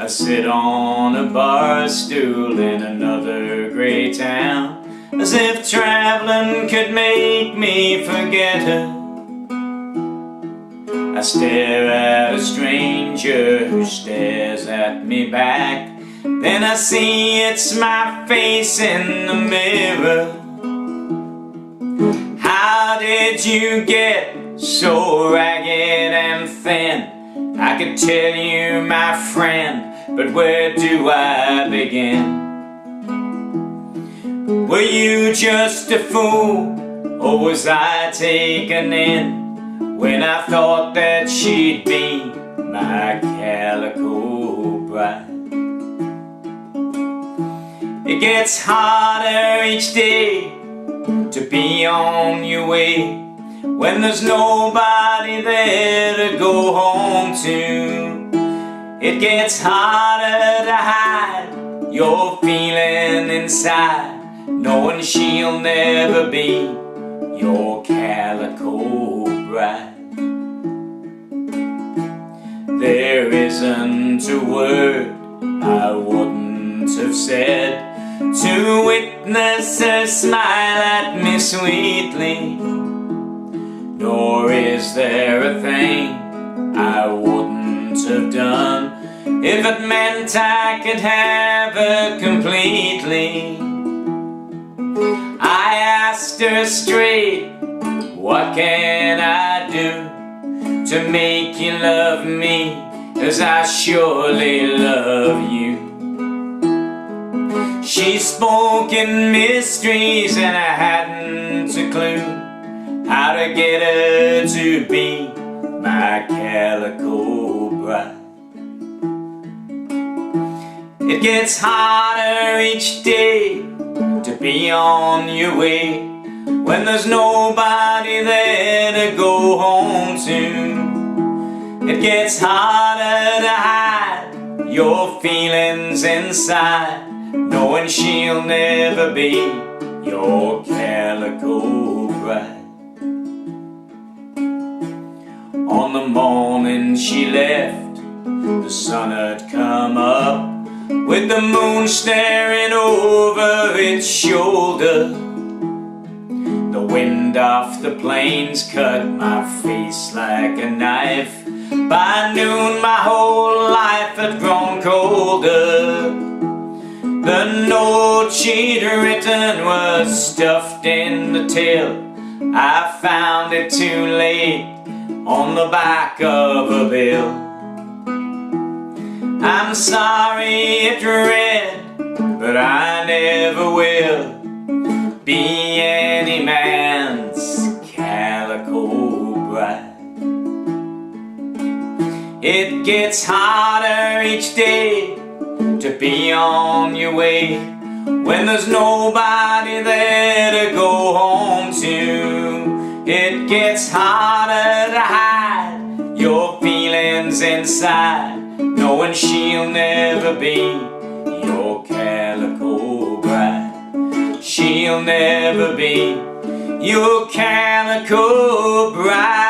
I sit on a bar stool in another great town, as if traveling could make me forget her. I stare at a stranger who stares at me back. Then I see it's my face in the mirror. How did you get so ragged and thin? I could tell you, my friend, but where do I begin? Were you just a fool, or was I taken in when I thought that she'd be my Calico Bride? It gets harder each day to be on your way when there's nobody there to go home to. It gets harder to hide your feeling inside, knowing she'll never be your Calico Bride. There isn't a word I wouldn't have said to witness her smile at me sweetly, nor is there a thing I wouldn't have done if it meant I could have her completely. I asked her straight, what can I do to make you love me as I surely love you? She spoke in mysteries and I hadn't a clue how to get her to be my Calico Bride. It gets harder each day to be on your way when there's nobody there to go home to. It gets harder to hide your feelings inside, knowing she'll never be your Calico Bride. On the morning she left, the sun had come up, with the moon staring over its shoulder. The wind off the plains cut my face like a knife. By noon my whole life had grown colder. The note she'd written was stuffed in the till. I found it too late on the back of a bill. I'm sorry it read, but I never will be any man's Calico Bride. It gets harder each day to be on your way when there's nobody there to go home to. It gets harder to hide your feelings inside, knowing she'll never be your Calico Bride. She'll never be your Calico Bride.